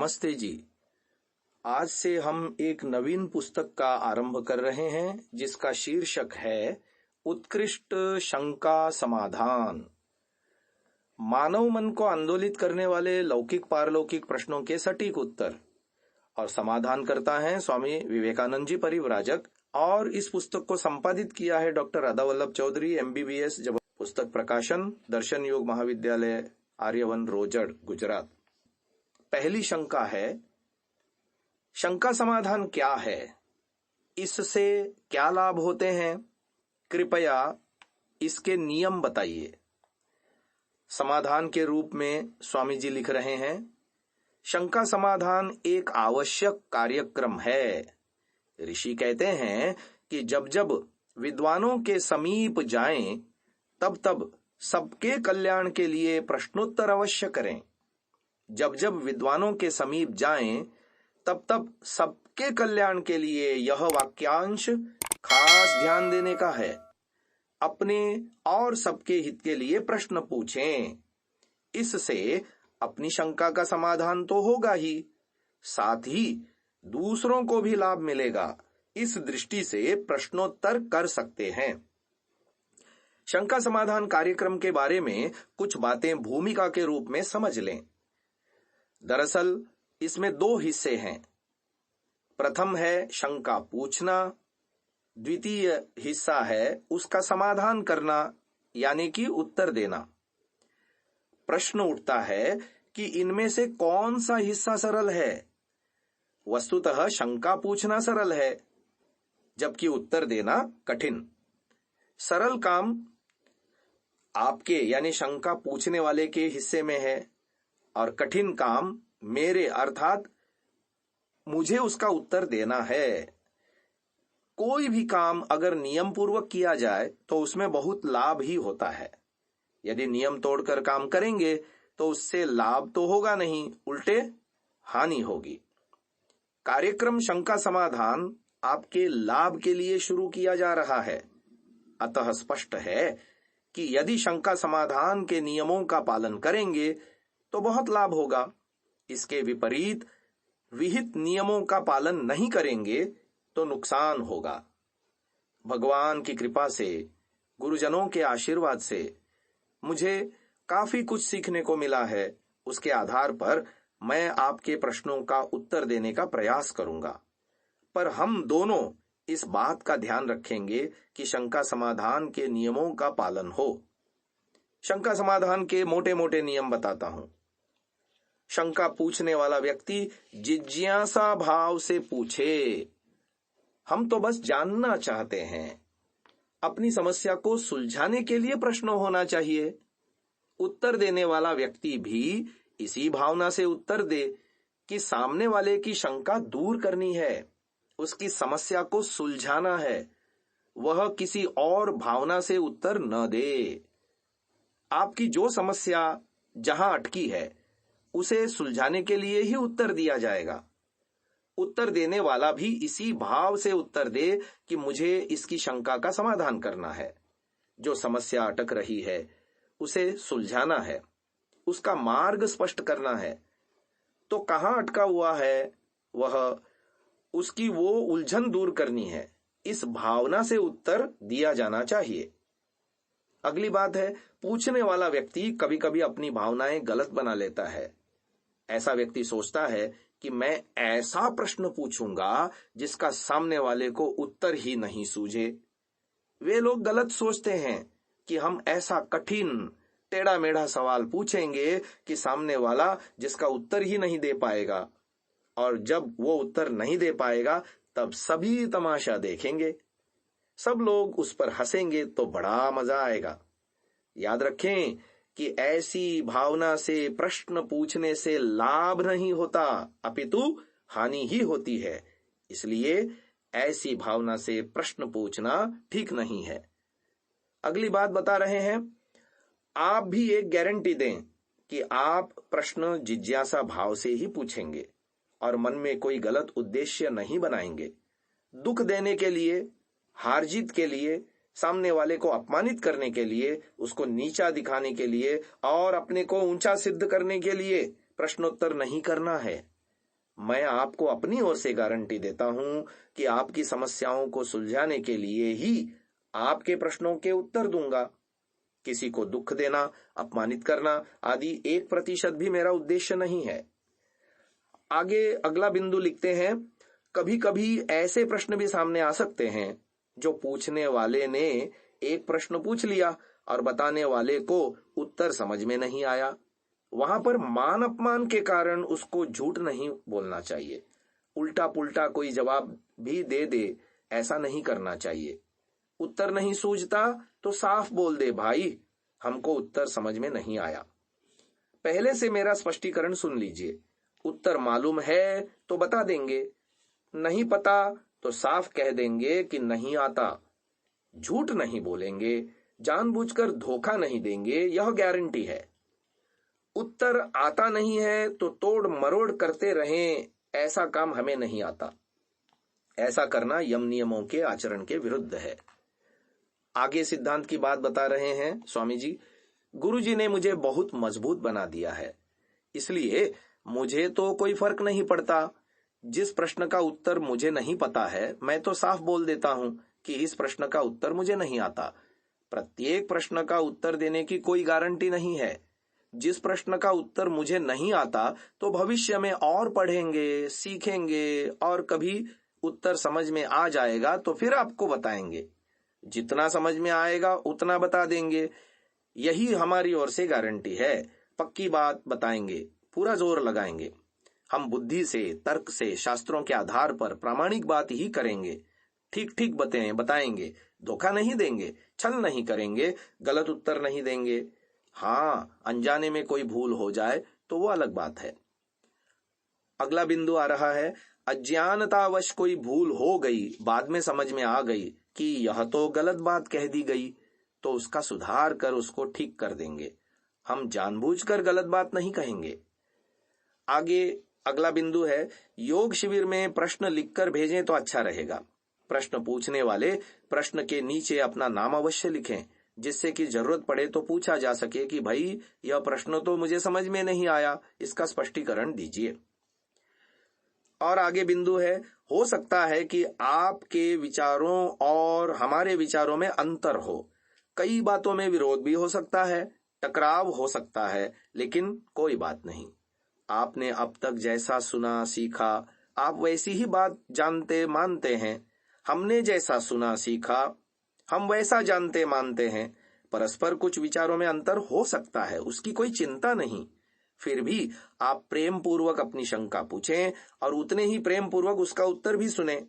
नमस्ते जी। आज से हम एक नवीन पुस्तक का आरंभ कर रहे हैं जिसका शीर्षक है उत्कृष्ट शंका समाधान। मानव मन को आंदोलित करने वाले लौकिक पारलौकिक प्रश्नों के सटीक उत्तर और समाधान करता है स्वामी विवेकानंद जी परिव्राजक। और इस पुस्तक को संपादित किया है डॉक्टर राधा वल्लभ चौधरी MBBS। जब पुस्तक प्रकाशन दर्शन योग महाविद्यालय आर्यवन रोजड़ गुजरात। पहली शंका है, शंका समाधान क्या है, इससे क्या लाभ होते हैं, कृपया इसके नियम बताइए। समाधान के रूप में स्वामी जी लिख रहे हैं, शंका समाधान एक आवश्यक कार्यक्रम है। ऋषि कहते हैं कि जब जब विद्वानों के समीप जाएं, तब तब सबके कल्याण के लिए प्रश्नोत्तर अवश्य करें। जब जब विद्वानों के समीप जाएं, तब तब सबके कल्याण के लिए यह वाक्यांश खास ध्यान देने का है। अपने और सबके हित के लिए प्रश्न पूछें। इससे अपनी शंका का समाधान तो होगा ही, साथ ही दूसरों को भी लाभ मिलेगा। इस दृष्टि से प्रश्नोत्तर कर सकते हैं। शंका समाधान कार्यक्रम के बारे में कुछ बातें भूमिका के रूप में समझ लें। दरअसल इसमें दो हिस्से हैं। प्रथम है शंका पूछना, द्वितीय हिस्सा है उसका समाधान करना यानी कि उत्तर देना। प्रश्न उठता है कि इनमें से कौन सा हिस्सा सरल है। वस्तुतः शंका पूछना सरल है, जबकि उत्तर देना कठिन। सरल काम आपके यानी शंका पूछने वाले के हिस्से में है और कठिन काम मेरे अर्थात मुझे उसका उत्तर देना है। कोई भी काम अगर नियम पूर्वक किया जाए तो उसमें बहुत लाभ ही होता है। यदि नियम तोड़कर काम करेंगे तो उससे लाभ तो होगा नहीं, उल्टे हानि होगी। कार्यक्रम शंका समाधान आपके लाभ के लिए शुरू किया जा रहा है। अतः स्पष्ट है कि यदि शंका समाधान के नियमों का पालन करेंगे तो बहुत लाभ होगा। इसके विपरीत विहित नियमों का पालन नहीं करेंगे तो नुकसान होगा। भगवान की कृपा से, गुरुजनों के आशीर्वाद से मुझे काफी कुछ सीखने को मिला है। उसके आधार पर मैं आपके प्रश्नों का उत्तर देने का प्रयास करूंगा। पर हम दोनों इस बात का ध्यान रखेंगे कि शंका समाधान के नियमों का पालन हो। शंका समाधान के मोटे मोटे नियम बताता हूं। शंका पूछने वाला व्यक्ति जिज्ञासा भाव से पूछे। हम तो बस जानना चाहते हैं। अपनी समस्या को सुलझाने के लिए प्रश्न होना चाहिए। उत्तर देने वाला व्यक्ति भी इसी भावना से उत्तर दे कि सामने वाले की शंका दूर करनी है, उसकी समस्या को सुलझाना है। वह किसी और भावना से उत्तर न दे। आपकी जो समस्या जहां अटकी है उसे सुलझाने के लिए ही उत्तर दिया जाएगा। उत्तर देने वाला भी इसी भाव से उत्तर दे कि मुझे इसकी शंका का समाधान करना है। जो समस्या अटक रही है उसे सुलझाना है, उसका मार्ग स्पष्ट करना है। तो कहां अटका हुआ है वह, उसकी वो उलझन दूर करनी है। इस भावना से उत्तर दिया जाना चाहिए। अगली बात है, पूछने वाला व्यक्ति कभी कभी अपनी भावनाएं गलत बना लेता है। ऐसा व्यक्ति सोचता है कि मैं ऐसा प्रश्न पूछूंगा जिसका सामने वाले को उत्तर ही नहीं सूझे। वे लोग गलत सोचते हैं कि हम ऐसा कठिन टेढ़ा मेढ़ा सवाल पूछेंगे कि सामने वाला जिसका उत्तर ही नहीं दे पाएगा, और जब वो उत्तर नहीं दे पाएगा तब सभी तमाशा देखेंगे। सब लोग उस पर हंसेंगे तो बड़ा मजा आएगा। याद रखें कि ऐसी भावना से प्रश्न पूछने से लाभ नहीं होता, अपितु हानि ही होती है। इसलिए ऐसी भावना से प्रश्न पूछना ठीक नहीं है। अगली बात बता रहे हैं, आप भी एक गारंटी दें कि आप प्रश्न जिज्ञासा भाव से ही पूछेंगे और मन में कोई गलत उद्देश्य नहीं बनाएंगे। दुख देने के लिए, हार जीत के लिए, सामने वाले को अपमानित करने के लिए, उसको नीचा दिखाने के लिए और अपने को ऊंचा सिद्ध करने के लिए प्रश्नोत्तर नहीं करना है। मैं आपको अपनी ओर से गारंटी देता हूं कि आपकी समस्याओं को सुलझाने के लिए ही आपके प्रश्नों के उत्तर दूंगा। किसी को दुख देना, अपमानित करना आदि 1% भी मेरा उद्देश्य नहीं है। आगे अगला बिंदु लिखते हैं, कभी कभी ऐसे प्रश्न भी सामने आ सकते हैं जो पूछने वाले ने एक प्रश्न पूछ लिया और बताने वाले को उत्तर समझ में नहीं आया। वहां पर मान अपमान के कारण उसको झूठ नहीं बोलना चाहिए, उल्टा पुल्टा कोई जवाब भी दे दे, ऐसा नहीं करना चाहिए। उत्तर नहीं सूझता तो साफ बोल दे, भाई हमको उत्तर समझ में नहीं आया। पहले से मेरा स्पष्टीकरण सुन लीजिए। उत्तर मालूम है तो बता देंगे, नहीं पता तो साफ कह देंगे कि नहीं आता। झूठ नहीं बोलेंगे, जानबूझकर धोखा नहीं देंगे, यह गारंटी है। उत्तर आता नहीं है तो तोड़ मरोड़ करते रहें, ऐसा काम हमें नहीं आता। ऐसा करना यम नियमों के आचरण के विरुद्ध है। आगे सिद्धांत की बात बता रहे हैं स्वामी जी। गुरुजी ने मुझे बहुत मजबूत बना दिया है, इसलिए मुझे तो कोई फर्क नहीं पड़ता। जिस प्रश्न का उत्तर मुझे नहीं पता है, मैं तो साफ बोल देता हूं कि इस प्रश्न का उत्तर मुझे नहीं आता। प्रत्येक प्रश्न का उत्तर देने की कोई गारंटी नहीं है। जिस प्रश्न का उत्तर मुझे नहीं आता तो भविष्य में और पढ़ेंगे, सीखेंगे और कभी उत्तर समझ में आ जाएगा तो फिर आपको बताएंगे। जितना समझ में आएगा उतना बता देंगे, यही हमारी ओर से गारंटी है। पक्की बात बताएंगे, पूरा जोर लगाएंगे। हम बुद्धि से, तर्क से, शास्त्रों के आधार पर प्रामाणिक बात ही करेंगे। ठीक ठीक बताएंगे, धोखा नहीं देंगे, छल नहीं करेंगे, गलत उत्तर नहीं देंगे। हाँ, अनजाने में कोई भूल हो जाए तो वो अलग बात है। अगला बिंदु आ रहा है, अज्ञानतावश कोई भूल हो गई, बाद में समझ में आ गई कि यह तो गलत बात कह दी गई, तो उसका सुधार कर उसको ठीक कर देंगे। हम जानबूझकर गलत बात नहीं कहेंगे। आगे अगला बिंदु है, योग शिविर में प्रश्न लिखकर भेजें तो अच्छा रहेगा। प्रश्न पूछने वाले प्रश्न के नीचे अपना नाम अवश्य लिखें, जिससे कि जरूरत पड़े तो पूछा जा सके कि भाई यह प्रश्न तो मुझे समझ में नहीं आया, इसका स्पष्टीकरण दीजिए। और आगे बिंदु है, हो सकता है कि आपके विचारों और हमारे विचारों में अंतर हो, कई बातों में विरोध भी हो सकता है, टकराव हो सकता है, लेकिन कोई बात नहीं। आपने अब तक जैसा सुना सीखा, आप वैसी ही बात जानते मानते हैं। हमने जैसा सुना सीखा, हम वैसा जानते मानते हैं। परस्पर कुछ विचारों में अंतर हो सकता है, उसकी कोई चिंता नहीं। फिर भी आप प्रेम पूर्वक अपनी शंका पूछें और उतने ही प्रेम पूर्वक उसका उत्तर भी सुने।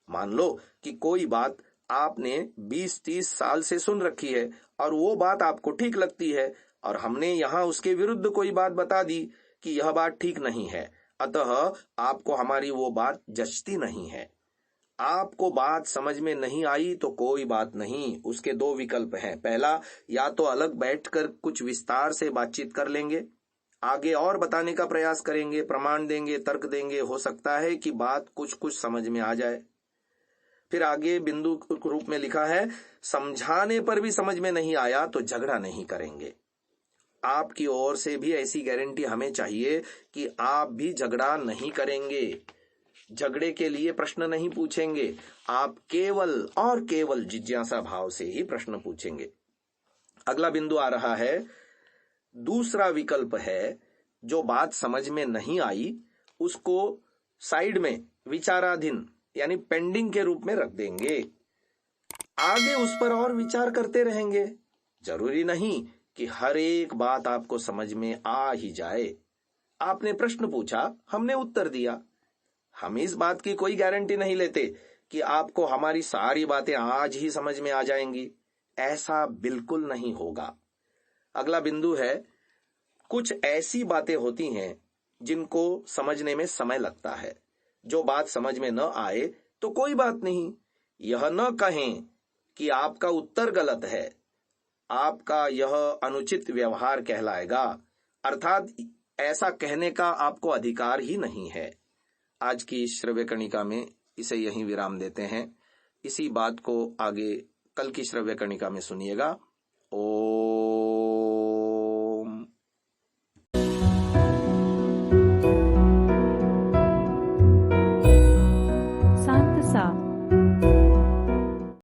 मान लो कि कोई बात आपने 20-30 साल से सुन रखी है और वो बात आपको ठीक लगती है, और हमने यहाँ उसके विरुद्ध कोई बात बता दी कि यह बात ठीक नहीं है, अतः आपको हमारी वो बात जचती नहीं है। आपको बात समझ में नहीं आई तो कोई बात नहीं, उसके 2 विकल्प हैं। पहला, या तो अलग बैठकर कुछ विस्तार से बातचीत कर लेंगे, आगे और बताने का प्रयास करेंगे, प्रमाण देंगे, तर्क देंगे, हो सकता है कि बात कुछ कुछ समझ में आ जाए। फिर आगे बिंदु रूप में लिखा है, समझाने पर भी समझ में नहीं आया तो झगड़ा नहीं करेंगे। आपकी ओर से भी ऐसी गारंटी हमें चाहिए कि आप भी झगड़ा नहीं करेंगे, झगड़े के लिए प्रश्न नहीं पूछेंगे, आप केवल और केवल जिज्ञासा भाव से ही प्रश्न पूछेंगे। अगला बिंदु आ रहा है, दूसरा विकल्प है, जो बात समझ में नहीं आई उसको साइड में विचाराधीन यानी पेंडिंग के रूप में रख देंगे, आगे उस पर और विचार करते रहेंगे। जरूरी नहीं कि हर एक बात आपको समझ में आ ही जाए। आपने प्रश्न पूछा, हमने उत्तर दिया। हम इस बात की कोई गारंटी नहीं लेते कि आपको हमारी सारी बातें आज ही समझ में आ जाएंगी, ऐसा बिल्कुल नहीं होगा। अगला बिंदु है, कुछ ऐसी बातें होती हैं जिनको समझने में समय लगता है। जो बात समझ में न आए तो कोई बात नहीं, यह न कहें कि आपका उत्तर गलत है, आपका यह अनुचित व्यवहार कहलाएगा, अर्थात ऐसा कहने का आपको अधिकार ही नहीं है। आज की श्रव्य कणिका में इसे यहीं विराम देते हैं। इसी बात को आगे कल की श्रव्य कणिका में सुनिएगा। ओम।